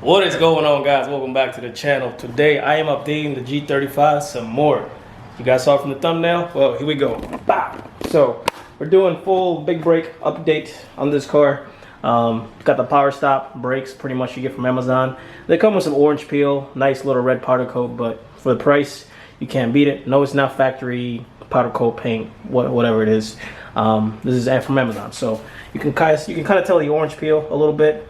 What is going on, guys? Welcome back to the channel. Today I am updating the G35 some more. You guys saw from the thumbnail? Well, here we go. Bah! So we're doing full big brake update on this car. Got the power stop brakes, pretty much you get from Amazon. They come with some orange peel, nice little red powder coat, but for the price you can't beat it. No, it's not factory powder coat paint, whatever it is. This is from Amazon, so you can kind of tell the orange peel a little bit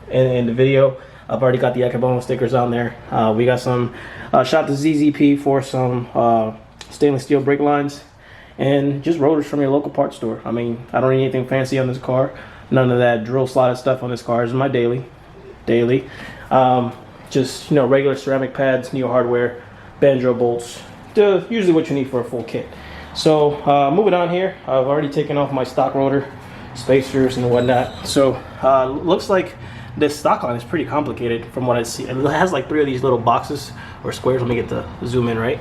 in the video. I've already got the Akebono stickers on there. We got some shot to ZZP for some stainless steel brake lines and just rotors from your local parts store. I mean, I don't need anything fancy on this car. None of that drill slotted stuff on this car. This is my daily. Just, you know, regular ceramic pads, Neo hardware, banjo bolts. Usually what you need for a full kit. So moving on here, I've already taken off my stock rotor spacers and whatnot. So looks like this stock line is pretty complicated from what I see. It has like 3 of these little boxes or squares. Let me get the zoom in right.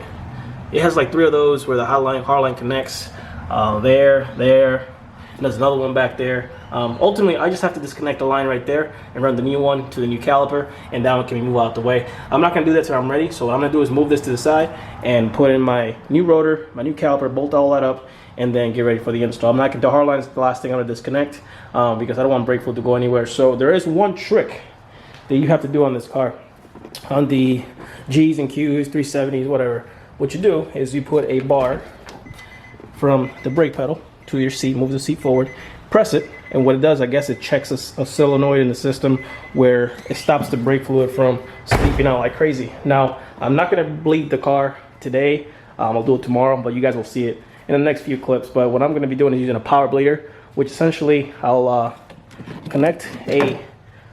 It has like 3 of those where the hard line connects. There, and there's another one back there. Ultimately, I just have to disconnect the line right there and run the new one to the new caliper, and that one can be moved out the way. I'm not gonna do that till I'm ready. So what I'm gonna do is move this to the side and put in my new rotor, my new caliper, bolt all that up, and then get ready for the install. I'm not gonna, the hard line is the last thing I'm gonna disconnect because I don't want brake fluid to go anywhere. So there is one trick that you have to do on this car, on the G's and Q's, 370s, whatever. What you do is you put a bar from the brake pedal to your seat, move the seat forward, press it, and what it does, I guess it checks a solenoid in the system where it stops the brake fluid from seeping out like crazy. Now, I'm not gonna bleed the car today. I'll do it tomorrow, but you guys will see it in the next few clips. But what I'm gonna be doing is using a power bleeder, which essentially I'll connect a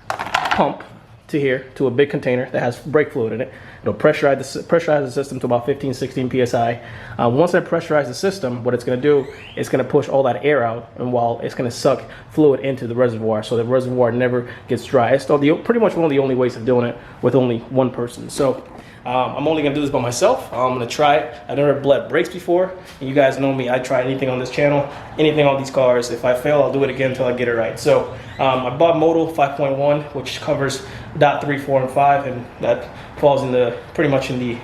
pump to here, to a big container that has brake fluid in it. It'll pressurize the system to about 15-16 psi. Once I pressurize the system, what it's going to do is going to push all that air out, and while it's going to suck fluid into the reservoir, so the reservoir never gets dry. It's pretty much one of the only ways of doing it with only one person. So I'm only going to do this by myself. I'm going to try it. I've never bled brakes before, and you guys know me. I try anything on this channel, anything on these cars. If I fail, I'll do it again until I get it right. So I bought Motul 5.1, which covers dot 3, 4, and 5, and that falls in the pretty much in the,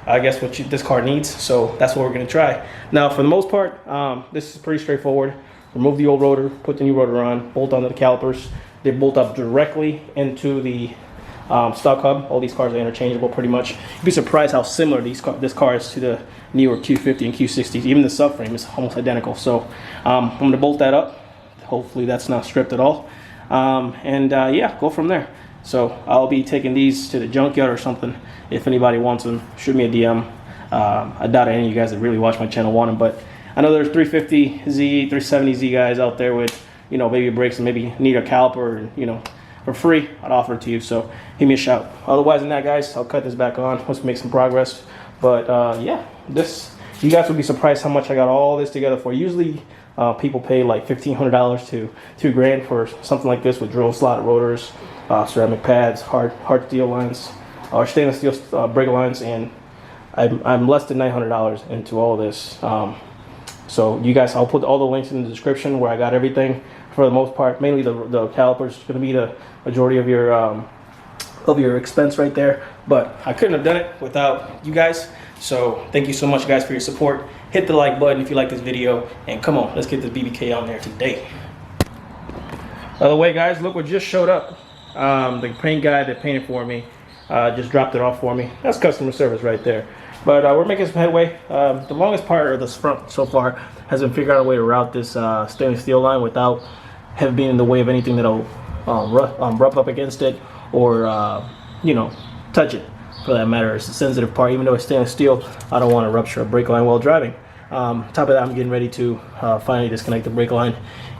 I guess, what this car needs. So that's what we're going to try. Now, for the most part, this is pretty straightforward. Remove the old rotor, put the new rotor on, bolt onto the calipers. They bolt up directly into the stock hub. All these cars are interchangeable pretty much. You'd be surprised how similar this car is to the newer Q50 and Q60s. Even the subframe is almost identical. So I'm going to bolt that up. Hopefully that's not stripped at all. Yeah, go from there. So I'll be taking these to the junkyard or something. If anybody wants them, shoot me a DM. I doubt any of you guys that really watch my channel want them, but I know there's 350Z, 370Z guys out there with, you know, baby brakes and maybe need a caliper, and, you know, for free, I'd offer it to you. So give me a shout. Otherwise than that, guys, I'll cut this back on. Let's make some progress. But yeah, you guys would be surprised how much I got all this together for. Usually people pay like $1,500 to $2,000 for something like this with drill slot rotors, ceramic pads, hard steel lines, or stainless steel brake lines, and I'm less than $900 into all this. So you guys, I'll put all the links in the description where I got everything for the most part. Mainly the calipers is going to be the majority of your expense right there. But I couldn't have done it without you guys. So thank you so much, guys, for your support. Hit the like button if you like this video, and come on, let's get this BBK on there today. By the way, guys, look what just showed up. The paint guy that painted for me just dropped it off for me. That's customer service right there. But we're making some headway. The longest part of this front so far has been figuring out a way to route this stainless steel line without having been in the way of anything that'll rub up against it or you know, touch it. For that matter, it's a sensitive part. Even though it's stainless steel, I don't want to rupture a brake line while driving. Top of that, I'm getting ready to finally disconnect the brake line,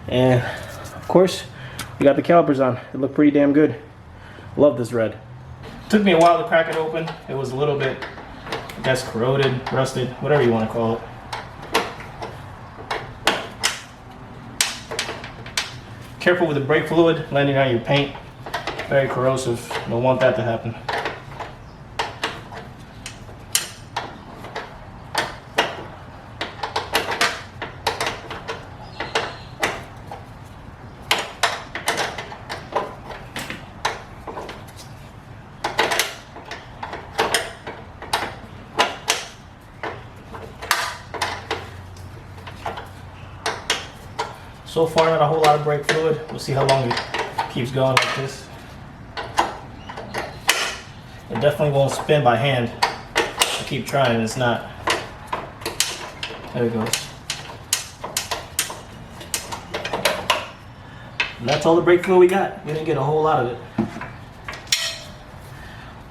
and of course, we got the calipers on. It looked pretty damn good. Love this red. Took me a while to crack it open. It was a little bit, I guess, corroded, rusted, whatever you want to call it. Careful with the brake fluid landing on your paint. Very corrosive. Don't want that to happen. So far, not a whole lot of brake fluid. We'll see how long it keeps going like this. It definitely won't spin by hand. I keep trying, it's not. There it goes. And that's all the brake fluid we got. We didn't get a whole lot of it.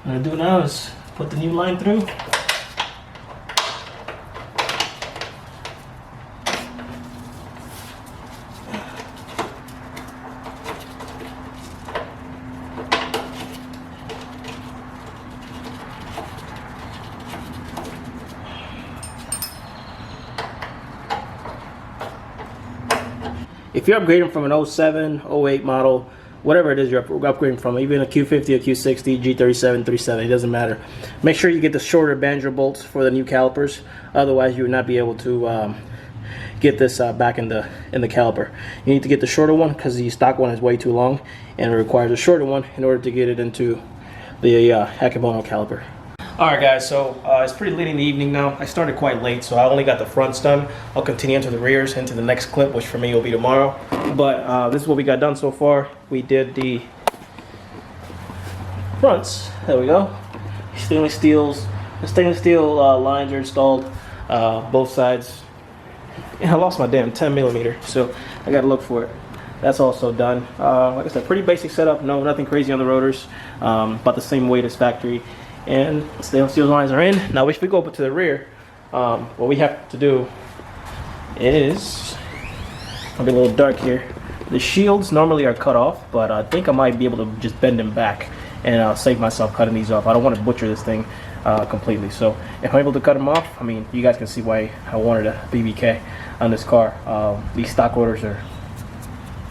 What I'm gonna do now is put the new line through. If you're upgrading from an 07, 08 model, whatever it is you're upgrading from, even a Q50, a Q60, G37, 37, it doesn't matter. Make sure you get the shorter banjo bolts for the new calipers. Otherwise, you would not be able to get this back in the caliper. You need to get the shorter one because the stock one is way too long, and it requires a shorter one in order to get it into the Akebono caliper. Alright guys, so it's pretty late in the evening now. I started quite late, so I only got the fronts done. I'll continue into the rears, into the next clip, which for me will be tomorrow. But this is what we got done so far. We did the fronts. There we go. The stainless steel lines are installed, both sides. And I lost my damn 10 millimeter, so I gotta look for it. That's also done. Like I said, pretty basic setup. No, nothing crazy on the rotors. About the same weight as factory. And stainless steel lines are in. Now if we go up to the rear, what we have to do is, I'll be a little dark here. The shields normally are cut off, but I think I might be able to just bend them back and save myself cutting these off. I don't want to butcher this thing completely. So if I'm able to cut them off, I mean, you guys can see why I wanted a BBK on this car. These stock rotors are,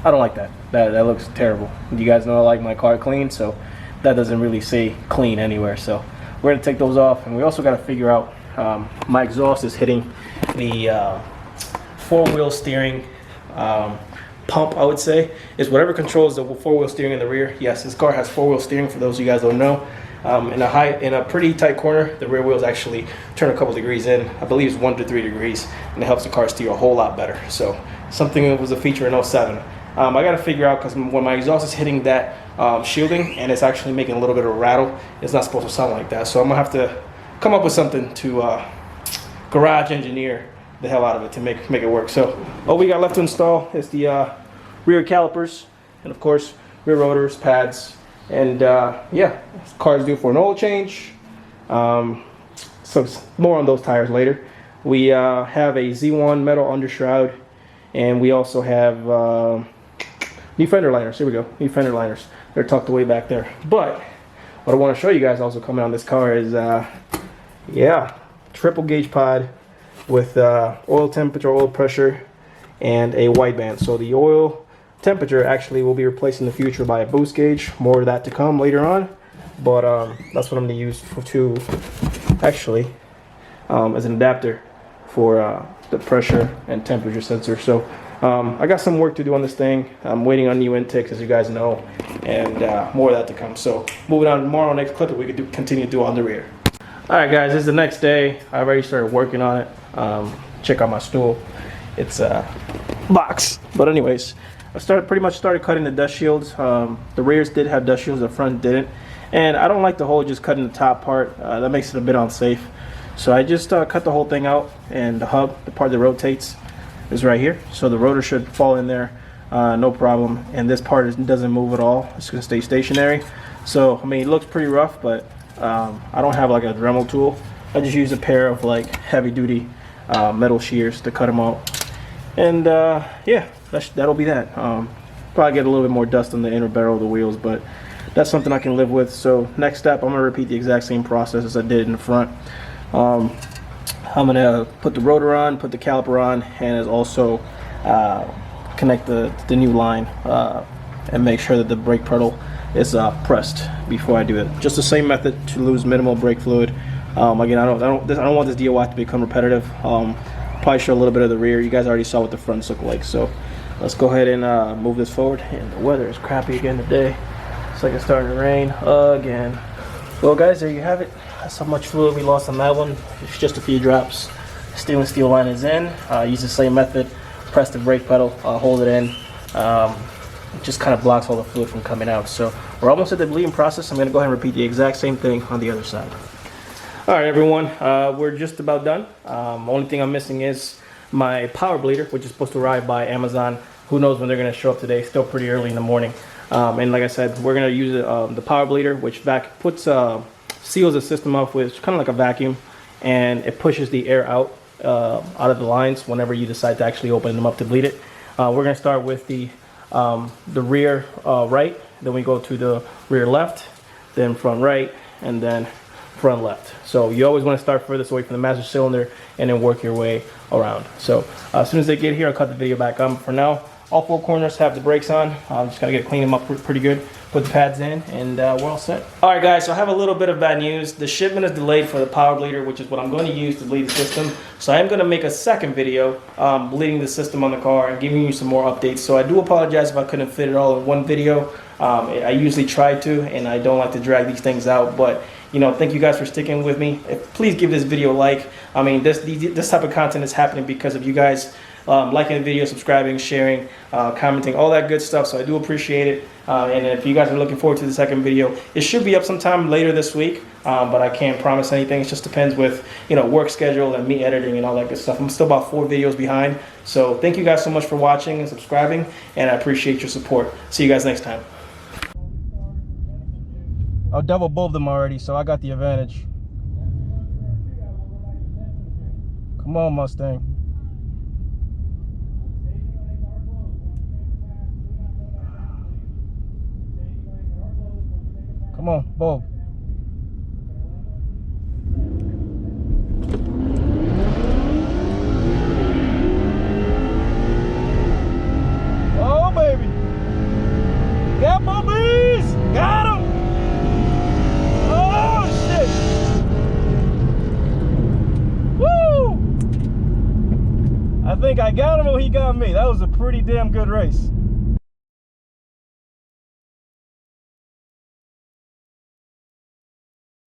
I don't like that. That looks terrible. You guys know I like my car clean, so that doesn't really say clean anywhere. So we're gonna take those off, and we also got to figure out, my exhaust is hitting the four-wheel steering pump, I would say, is whatever controls the four-wheel steering in the rear. Yes, this car has four-wheel steering, for those of you guys don't know. In a pretty tight corner, the rear wheels actually turn a couple degrees in. I believe it's 1 to 3 degrees, and it helps the car steer a whole lot better. So something that was a feature in 07. I got to figure out, because when my exhaust is hitting that shielding and it's actually making a little bit of a rattle, it's not supposed to sound like that. So I'm gonna have to come up with something to garage engineer the hell out of it to make it work. So all we got left to install is the rear calipers, and of course rear rotors, pads, and yeah, this car is due for an oil change. So more on those tires later. We have a Z1 metal undershroud, and we also have new fender liners. Here we go, new fender liners. They're tucked away back there. But what I want to show you guys also coming on this car is, yeah, triple gauge pod with oil temperature, oil pressure, and a wideband. So the oil temperature actually will be replaced in the future by a boost gauge. More of that to come later on. But that's what I'm going to use actually as an adapter for the pressure and temperature sensor. So I got some work to do on this thing. I'm waiting on new intakes, as you guys know, and more of that to come. So moving on, tomorrow, next clip, we could continue to do on the rear. All right, guys, this is the next day. I already started working on it. Check out my stool. It's a box. But anyways, I pretty much started cutting the dust shields. The rears did have dust shields, the front didn't. And I don't like the whole just cutting the top part. That makes it a bit unsafe. So I just cut the whole thing out, and the hub, the part that rotates, is right here. So the rotor should fall in there, no problem. And this part doesn't move at all. It's gonna stay stationary. So I mean, it looks pretty rough, but I don't have like a Dremel tool. I just use a pair of like heavy duty metal shears to cut them out. And yeah, that'll be that. Probably get a little bit more dust on the inner barrel of the wheels, but that's something I can live with. So next step, I'm gonna repeat the exact same process as I did in the front. I'm gonna put the rotor on, put the caliper on, and also connect the new line and make sure that the brake pedal is pressed before I do it. Just the same method to lose minimal brake fluid. Again, I don't want this DIY to become repetitive. Probably show a little bit of the rear. You guys already saw what the fronts look like. So let's go ahead and move this forward. And the weather is crappy again today. It's like it's starting to rain again. Well, guys, there you have it. That's how much fluid we lost on that one. It's just a few drops. Stainless steel line is in. Use the same method press the brake pedal, hold it in. It just kind of blocks all the fluid from coming out. So we're almost at the bleeding process. I'm going to go ahead and repeat the exact same thing on the other side. All right, everyone, we're just about done. Only thing I'm missing is my power bleeder, which is supposed to arrive by Amazon. Who knows when they're going to show up today? Still pretty early in the morning. And like I said, we're going to use the power bleeder, which seals the system up with kind of like a vacuum, and it pushes the air out of the lines whenever you decide to actually open them up to bleed it. We're going to start with the rear right, then we go to the rear left, then front right, and then front left. So you always want to start furthest away from the master cylinder and then work your way around. So as soon as they get here, I'll cut the video back on. For now, all four corners have the brakes on. I'm just gonna clean them up pretty good, put the pads in, and we're all set. All right, guys, so I have a little bit of bad news. The shipment is delayed for the power bleeder, which is what I'm going to use to bleed the system. So I am going to make a second video bleeding the system on the car and giving you some more updates. So I do apologize if I couldn't fit it all in one video. I usually try to, and I don't like to drag these things out, but you know, thank you guys for sticking with me. Please give this video a like. I mean, this type of content is happening because of you guys liking the video, subscribing, sharing, commenting, all that good stuff. So I do appreciate it. And if you guys are looking forward to the second video, it should be up sometime later this week. But I can't promise anything. It just depends with, you know, work schedule and me editing and all that good stuff. I'm still about 4 videos behind. So thank you guys so much for watching and subscribing, and I appreciate your support. See you guys next time. I double bulbed them already, so I got the advantage. Come on, Mustang. Come on, bulb. Oh, baby. Got boobies! Got 'em! Oh, shit! Woo! I think I got him or he got me. That was a pretty damn good race.